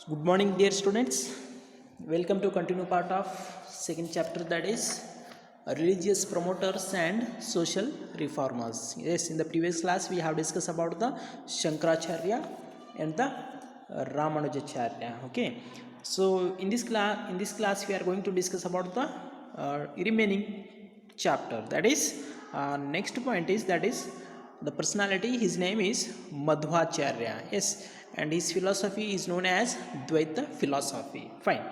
Good morning, dear students. Welcome to continue part of second chapter, that is religious promoters and social reformers. Yes, in the previous class we have discussed about the Shankaracharya and the Ramanujacharya. Okay, so in this class we are going to discuss about the remaining chapter. That is next point is that is the personality. His name is Madhvacharya. Yes, and his philosophy is known as Dvaita philosophy. Fine.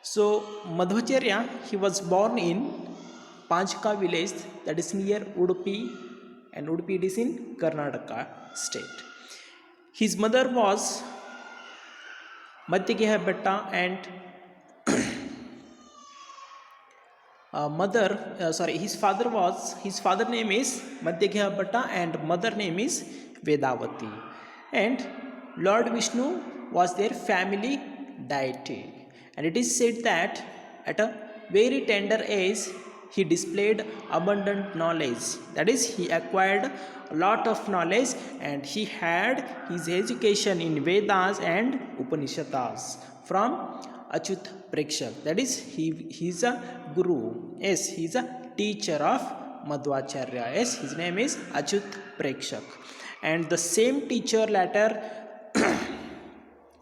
So Madhvacharya, he was born in Panchka village, that is near Udupi, and Udupi it is in Karnataka state. His mother was Madhyageha Bhatta and his father name is Madhyageha Bhatta and mother name is Vedavati, and Lord Vishnu was their family deity. And it is said that at a very tender age he displayed abundant knowledge, that is he acquired a lot of knowledge, and he had his education in Vedas and Upanishads from Achyut Prekshak, that is he is a guru. Yes, he is a teacher of Madhvacharya. Yes, his name is Achyut Prekshak, and the same teacher later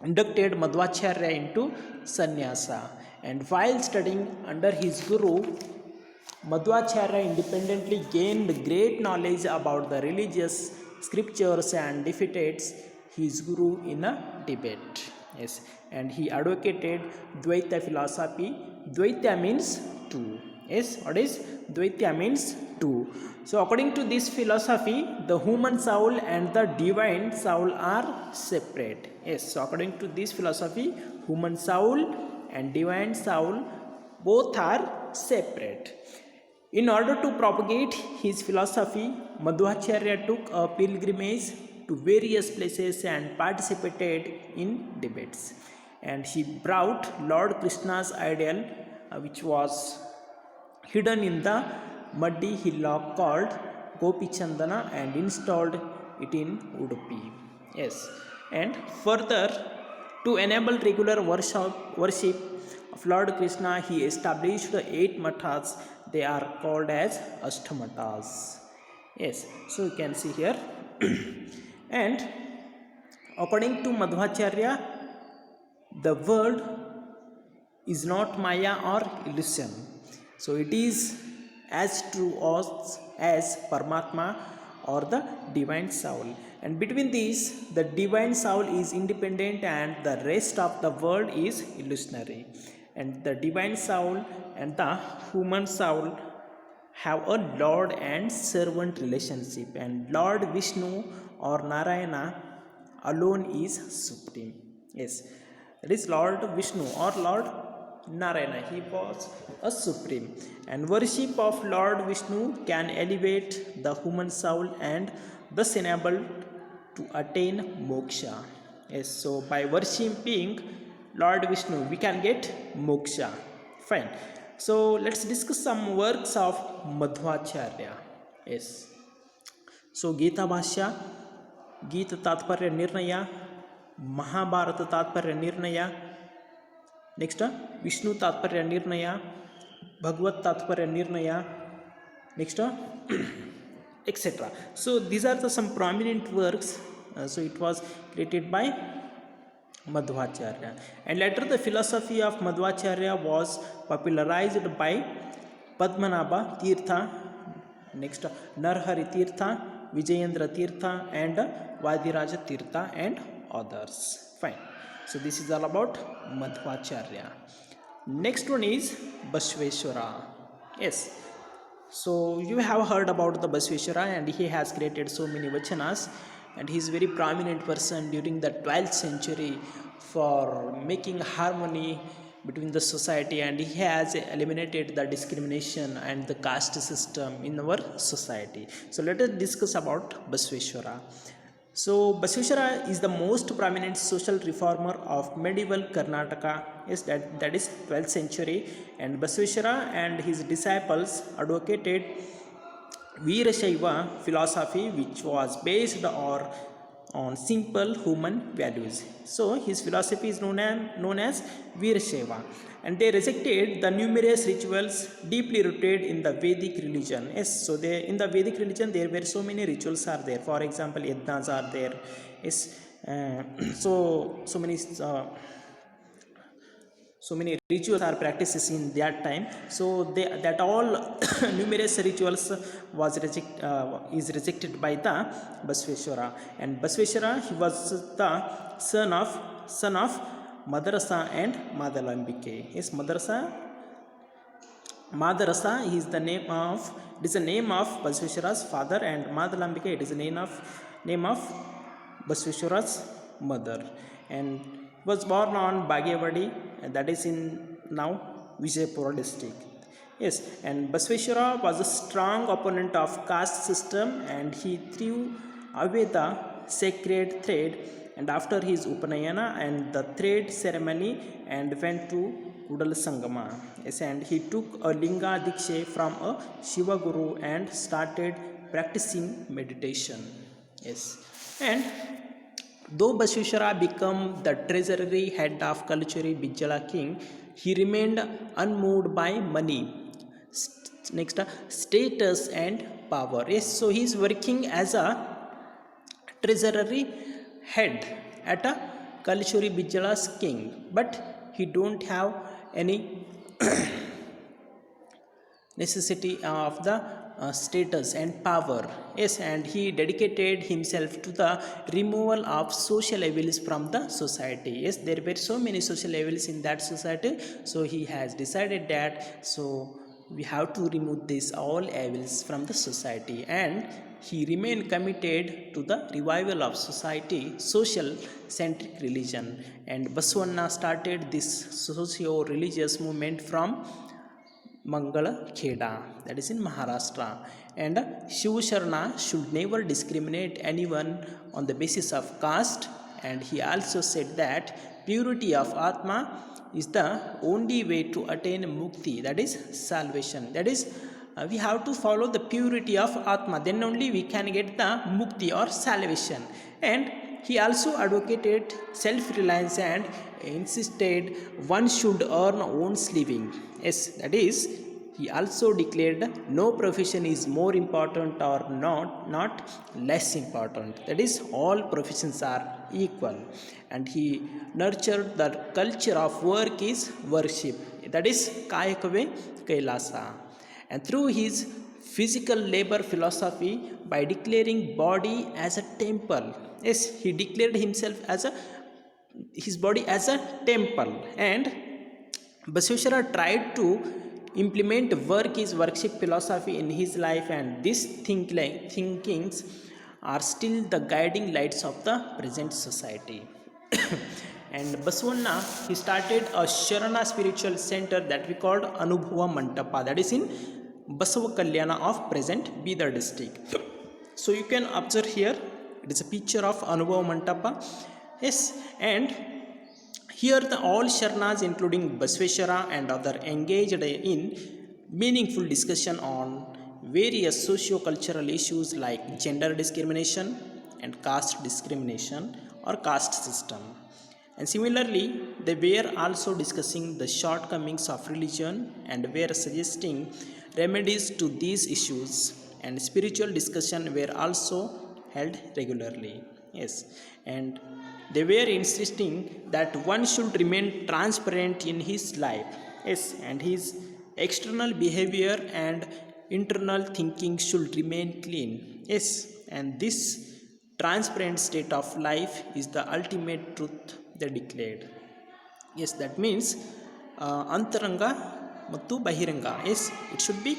inducted Madhvacharya into sannyasa, and while studying under his guru, Madhvacharya independently gained great knowledge about the religious scriptures and defeated his guru in a debate. Yes, and he advocated Dvaita philosophy. Dvaita means two. Yes, what is Dvaita means two. So according to this philosophy, the human soul and the divine soul are separate. Yes, so according to this philosophy, human soul and divine soul both are separate. In order to propagate his philosophy, Madhvacharya took a pilgrimage to various places and participated in debates. And he brought Lord Krishna's idol, which was hidden in the muddy hillock called Gopichandana, and installed it in Udupi. Yes, and further, to enable regular worship of Lord Krishna, he established the 8 mathas. They are called as Ashtamatas. Yes, so you can see here. And according to Madhvacharya, the world is not Maya or illusion. So it is as true as Paramatma or the divine soul. And between these, the divine soul is independent and the rest of the world is illusionary. And the divine soul and the human soul have a Lord and servant relationship, and Lord Vishnu or Narayana alone is supreme. Yes, that is Lord Vishnu or Lord Narayana, he was a supreme, and worship of Lord Vishnu can elevate the human soul and thus enable to attain moksha. Yes, so by worshipping Lord Vishnu we can get moksha. Fine. So let's discuss some works of Madhvacharya. Yes. So Gita Bhashya, Gita Tatparya Nirnaya, Mahabharata Tatparya Nirnaya, next Vishnu Tatparya Nirnaya, Bhagavad Tatparya Nirnaya, next etc. So these are the some prominent works. So it was created by Madhvacharya, and later the philosophy of Madhvacharya was popularized by Padmanabha Tirtha, next Narhari Tirtha, Vijayendra Tirtha, and Vadiraja Tirtha, and others. Fine. So this is all about Madhvacharya. Next one is Basveshwara. Yes. So you have heard about the Basveshwara, and he has created so many vachanas, and he is very prominent person during the 12th century for making harmony between the society, and he has eliminated the discrimination and the caste system in our society. So let us discuss about Basveshwara. So Basveshwara is the most prominent social reformer of medieval Karnataka. Yes, that is 12th century, and Basveshwara and his disciples advocated Veerashaiva philosophy, which was based on on simple human values. So his philosophy is known as Veerashaiva, and they rejected the numerous rituals deeply rooted in the Vedic religion. Yes, so they, in the Vedic religion there were so many rituals are there. For example, yajnas are there. Yes, so many so many rituals are practices in that time. So they, that all numerous rituals is rejected by the Basveshwara. And Basveshwara, he was the son of Madarasa and Madalambike. Yes, Madarasa is the name of, it is the name of Basveshwara's father, and Madalambika, it is the name of Basveshwara's mother. And was born on Bhagyavadi, and that is in now Vijayapura district. Yes, and Basveshwara was a strong opponent of caste system, and he threw away the sacred thread, and after his Upanayana and the thread ceremony, and went to Udal Sangama. Yes, and he took a Linga Dikshe from a Shiva Guru and started practicing meditation. Yes, and though Basveshwara became the treasury head of Kalachuri Bijjala king, he remained unmoved by money, next status and power. Yes, so he is working as a treasury head at a Kalachuri Bijjala's king, but he don't have any necessity of the status and power. Yes, and he dedicated himself to the removal of social evils from the society. Yes, there were so many social evils in that society, so he has decided that so we have to remove these all evils from the society, and he remained committed to the revival of society, social centric religion. And Basavana started this socio religious movement from Mangala Kheda, that is in Maharashtra. And Shiv Sharna should never discriminate anyone on the basis of caste. And he also said that purity of Atma is the only way to attain mukti, that is salvation. That is, we have to follow the purity of Atma, then only we can get the mukti or salvation. And he also advocated self-reliance and insisted one should earn one's living. Yes, that is, he also declared no profession is more important or not less important. That is, all professions are equal. And he nurtured the culture of work is worship. That is, Kayakave Kailasa. And through his physical labor philosophy, by declaring body as a temple, yes, he declared himself as his body as a temple. And Basveshwara tried to implement work is worship philosophy in his life, and these thinkings are still the guiding lights of the present society. And Basavana, he started a Sharana spiritual center that we called Anubhava Mantapa, that is in Basava Kalyana of present Bidar district. So you can observe here, it is a picture of Anubhava Mantapa. Yes, and here the all Sharnas including Basveshwara and other engaged in meaningful discussion on various socio-cultural issues like gender discrimination and caste discrimination or caste system. And similarly, they were also discussing the shortcomings of religion and were suggesting remedies to these issues, and spiritual discussion were also held regularly. Yes, and they were insisting that one should remain transparent in his life. Yes, and his external behavior and internal thinking should remain clean. Yes, and this transparent state of life is the ultimate truth they declared. Yes, that means Antaranga Mattu Bahiranga. Yes, it should be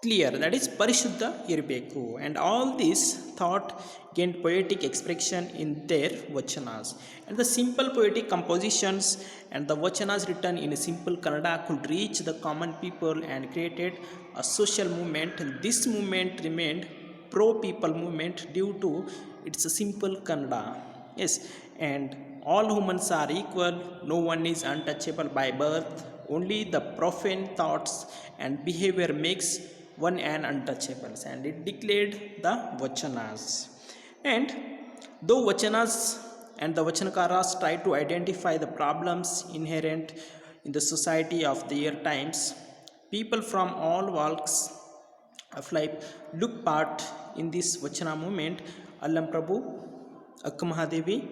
clear, that is Parishuddha Irbeku. And all this thought gained poetic expression in their vachanas. And the simple poetic compositions and the vachanas written in a simple Kannada could reach the common people and created a social movement. And this movement remained pro-people movement due to its simple Kannada. Yes, and all humans are equal, no one is untouchable by birth, only the profane thoughts and behavior makes one an untouchable. And it declared the vachanas. And though Vachanas and the Vachanakaras try to identify the problems inherent in the society of their times, people from all walks of life took part in this Vachana movement. Allam Prabhu, Akka Mahadevi,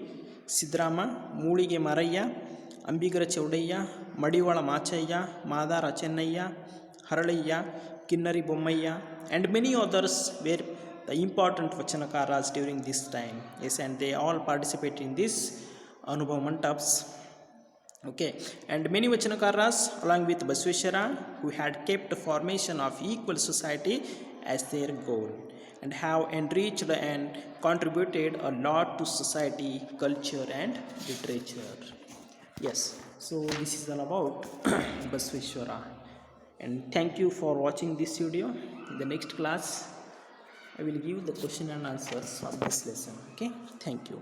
Siddharama, Moolige Maraya, Ambigara Chaudaya, Madiwala Machaya, Madara Chennaya, Haralayya, Kinnari Bommaya, and many others were the important Vachanakaras during this time. Yes, and they all participate in this Anubhav Mantaps. Okay, and many Vachanakaras, along with Basveshwara, who had kept the formation of equal society as their goal, and have enriched and contributed a lot to society, culture, and literature. Yes, so this is all about Basveshwara. And thank you for watching this video. In the next class, I will give the question and answers of this lesson. Okay, thank you.